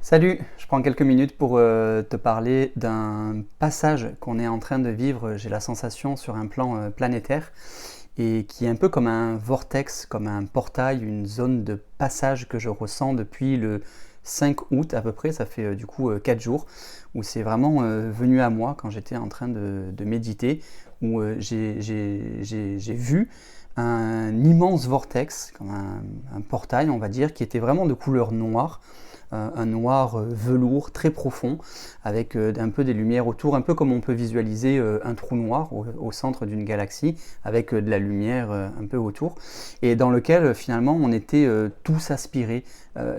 Salut, je prends quelques minutes pour te parler d'un passage qu'on est en train de vivre, j'ai la sensation, sur un plan planétaire, et qui est un peu comme un vortex, comme un portail, une zone de passage que je ressens depuis le 5 août à peu près, ça fait du coup 4 jours, où c'est vraiment venu à moi quand j'étais en train de méditer, où j'ai vu un immense vortex, comme un portail on va dire, qui était vraiment de couleur noire, un noir velours très profond, avec un peu des lumières autour, un peu comme on peut visualiser un trou noir au centre d'une galaxie, avec de la lumière un peu autour, et dans lequel finalement on était tous aspirés.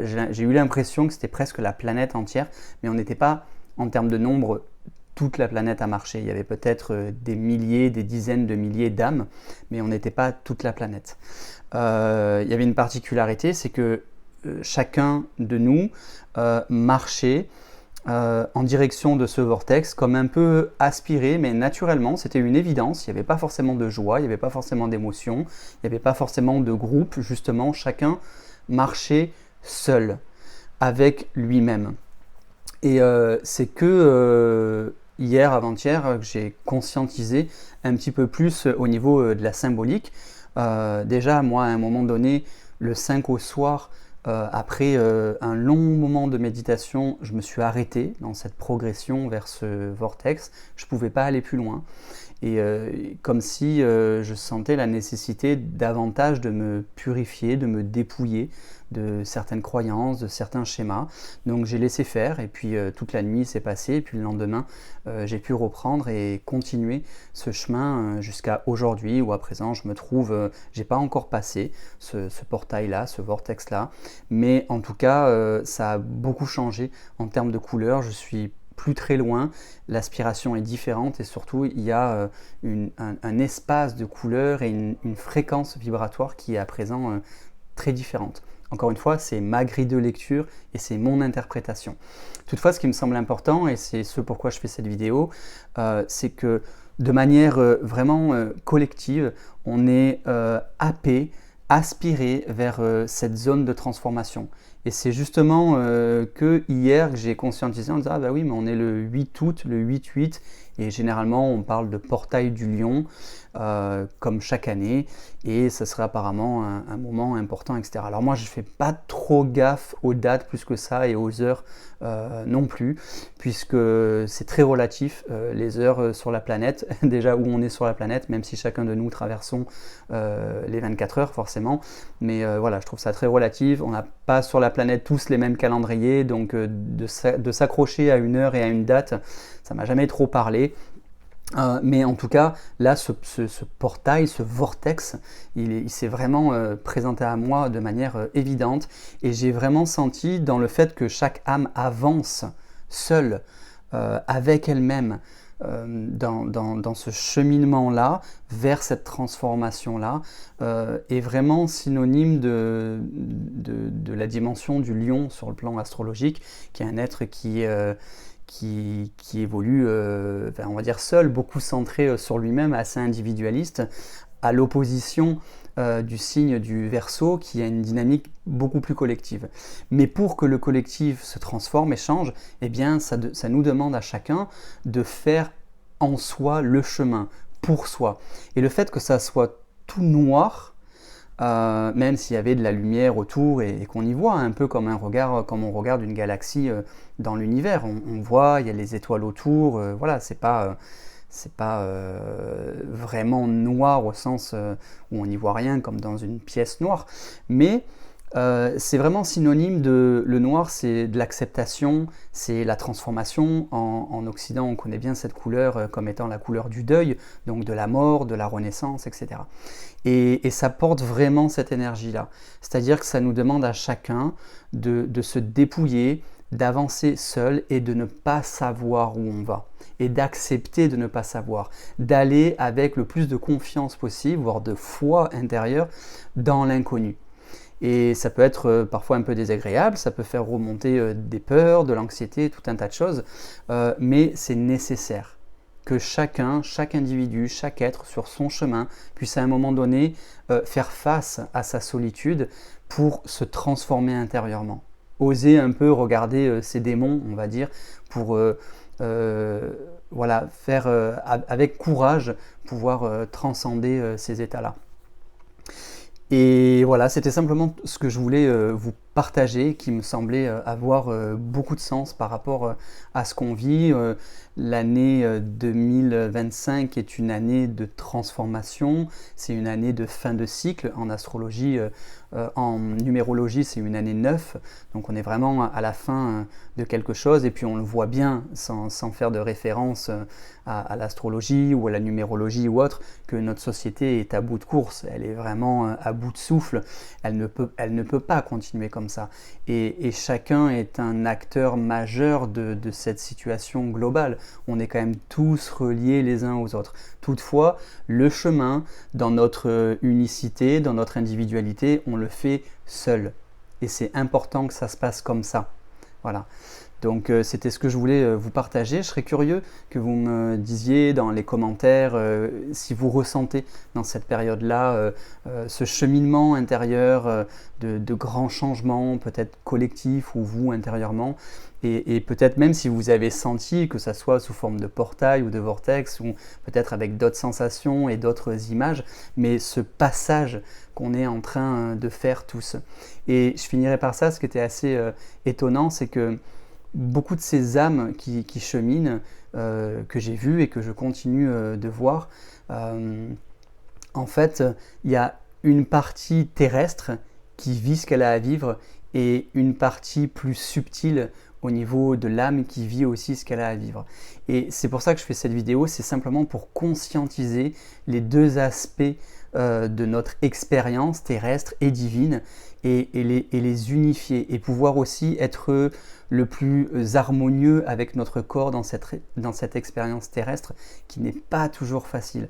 J'ai eu l'impression que c'était presque la planète entière, mais on n'était pas, en termes de nombre, toute la planète à marcher. Il y avait peut-être des milliers, des dizaines de milliers d'âmes, mais on n'était pas toute la planète. Il y avait une particularité, c'est que chacun de nous marchait en direction de ce vortex, comme un peu aspiré, mais naturellement, c'était une évidence. Il n'y avait pas forcément de joie, il n'y avait pas forcément d'émotion, il n'y avait pas forcément de groupe, justement, chacun marchait seul, avec lui-même. Et c'est que hier, avant-hier, que j'ai conscientisé un petit peu plus au niveau de la symbolique. Déjà, moi, à un moment donné, le 5 au soir, après un long moment de méditation, je me suis arrêté dans cette progression vers ce vortex. Je ne pouvais pas aller plus loin. Et comme si je sentais la nécessité davantage de me purifier, de me dépouiller de certaines croyances, de certains schémas. Donc j'ai laissé faire, et puis toute la nuit s'est passée, et puis le lendemain j'ai pu reprendre et continuer ce chemin jusqu'à aujourd'hui, où à présent je me trouve, j'ai pas encore passé ce portail-là, ce vortex-là, mais en tout cas ça a beaucoup changé en termes de couleurs. Je suis plus très loin, l'aspiration est différente, et surtout il y a un espace de couleurs et une fréquence vibratoire qui est à présent très différente. Encore une fois, c'est ma grille de lecture et c'est mon interprétation. Toutefois, ce qui me semble important, et c'est ce pourquoi je fais cette vidéo, c'est que de manière vraiment collective, on est happé, aspiré vers cette zone de transformation. Et c'est justement que hier que j'ai conscientisé en disant ah bah oui, mais on est le 8 août, le 8-8, et généralement on parle de portail du lion comme chaque année, et ce serait apparemment un moment important, etc. Alors moi je fais pas trop gaffe aux dates plus que ça, et aux heures non plus, puisque c'est très relatif les heures sur la planète, déjà où on est sur la planète, même si chacun de nous traversons les 24 heures forcément, mais voilà, je trouve ça très relatif. On n'a pas sur la planète tous les mêmes calendriers, donc de s'accrocher à une heure et à une date, ça m'a jamais trop parlé. Mais en tout cas, là, ce portail, ce vortex, il s'est vraiment présenté à moi de manière évidente, et j'ai vraiment senti dans le fait que chaque âme avance seule, avec elle-même, dans ce cheminement-là, vers cette transformation-là, est vraiment synonyme de la dimension du lion sur le plan astrologique, qui est un être qui évolue, enfin, on va dire seul, beaucoup centré sur lui-même, assez individualiste, à l'opposition du signe du Verseau, qui a une dynamique beaucoup plus collective. Mais pour que le collectif se transforme et change, eh bien, ça nous demande à chacun de faire en soi le chemin, pour soi. Et le fait que ça soit tout noir, même s'il y avait de la lumière autour, et qu'on y voit un peu comme comme on regarde une galaxie dans l'univers, on voit, il y a les étoiles autour, voilà, c'est pas vraiment noir au sens où on n'y voit rien comme dans une pièce noire, mais c'est vraiment synonyme de... Le noir, c'est de l'acceptation, c'est la transformation. En Occident, on connaît bien cette couleur comme étant la couleur du deuil, donc de la mort, de la renaissance, etc. Et ça porte vraiment cette énergie-là. C'est-à-dire que ça nous demande à chacun de se dépouiller, d'avancer seul, et de ne pas savoir où on va, et d'accepter de ne pas savoir, d'aller avec le plus de confiance possible, voire de foi intérieure, dans l'inconnu. Et ça peut être parfois un peu désagréable, ça peut faire remonter des peurs, de l'anxiété, tout un tas de choses, mais c'est nécessaire que chacun, chaque individu, chaque être sur son chemin puisse à un moment donné faire face à sa solitude pour se transformer intérieurement. oser un peu regarder ces démons, on va dire, pour voilà, faire avec courage, pouvoir transcender ces états-là. Et voilà, c'était simplement ce que je voulais vous partager, qui me semblait avoir beaucoup de sens par rapport à ce qu'on vit. L'année 2025 est une année de transformation, c'est une année de fin de cycle. En astrologie, en numérologie, c'est une année 9, donc on est vraiment à la fin de quelque chose, et puis on le voit bien, sans faire de référence à l'astrologie ou à la numérologie ou autre, que notre société est à bout de course, elle est vraiment à bout de souffle, elle ne peut pas continuer comme ça. Et chacun est un acteur majeur de cette situation globale. On est quand même tous reliés les uns aux autres. Toutefois, le chemin, dans notre unicité, dans notre individualité, on le fait seul. Et c'est important que ça se passe comme ça. Voilà. Donc c'était ce que je voulais vous partager. Je serais curieux que vous me disiez dans les commentaires si vous ressentez dans cette période-là ce cheminement intérieur de grands changements, peut-être collectifs ou vous intérieurement. Et peut-être même si vous avez senti que ça soit sous forme de portail ou de vortex ou peut-être avec d'autres sensations et d'autres images, mais ce passage qu'on est en train de faire tous. Et je finirai par ça, ce qui était assez étonnant, c'est que beaucoup de ces âmes qui cheminent, que j'ai vues et que je continue de voir, en fait, il y a une partie terrestre qui vit ce qu'elle a à vivre et une partie plus subtile au niveau de l'âme qui vit aussi ce qu'elle a à vivre. Et c'est pour ça que je fais cette vidéo, c'est simplement pour conscientiser les deux aspects de notre expérience terrestre et divine et les unifier et pouvoir aussi être le plus harmonieux avec notre corps dans cette expérience terrestre qui n'est pas toujours facile.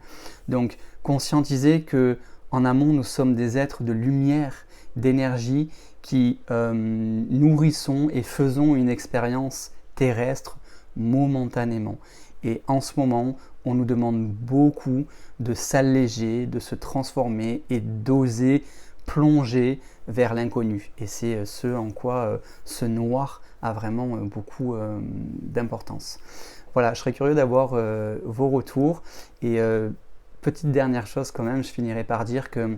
Donc conscientiser que en amont nous sommes des êtres de lumière, d'énergie qui nourrissons et faisons une expérience terrestre momentanément. Et en ce moment, on nous demande beaucoup de s'alléger, de se transformer et d'oser plonger vers l'inconnu. Et c'est ce en quoi ce noir a vraiment beaucoup d'importance. Voilà, je serais curieux d'avoir vos retours. Et petite dernière chose quand même, je finirai par dire que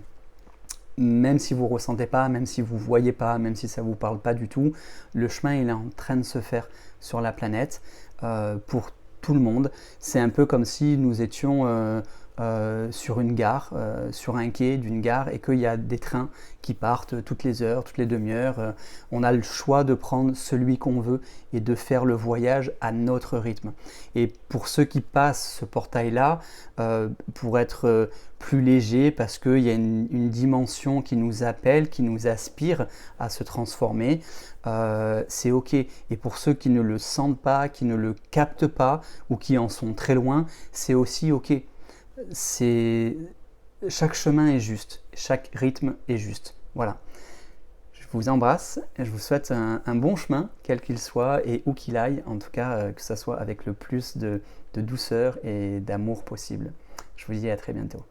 même si vous ne ressentez pas, même si vous ne voyez pas, même si ça ne vous parle pas du tout, le chemin il est en train de se faire sur la planète pour tout le monde. C'est un peu comme si nous étions sur une gare, sur un quai d'une gare et qu'il y a des trains qui partent toutes les heures, toutes les demi-heures. On a le choix de prendre celui qu'on veut et de faire le voyage à notre rythme. Et pour ceux qui passent ce portail-là, pour être plus léger parce qu'il y a une dimension qui nous appelle, qui nous aspire à se transformer, c'est ok. Et pour ceux qui ne le sentent pas, qui ne le captent pas ou qui en sont très loin, c'est aussi ok. Chaque chemin est juste, chaque rythme est juste. Voilà. Je vous embrasse et je vous souhaite un bon chemin, quel qu'il soit et où qu'il aille, en tout cas que ça soit avec le plus de douceur et d'amour possible. Je vous dis à très bientôt.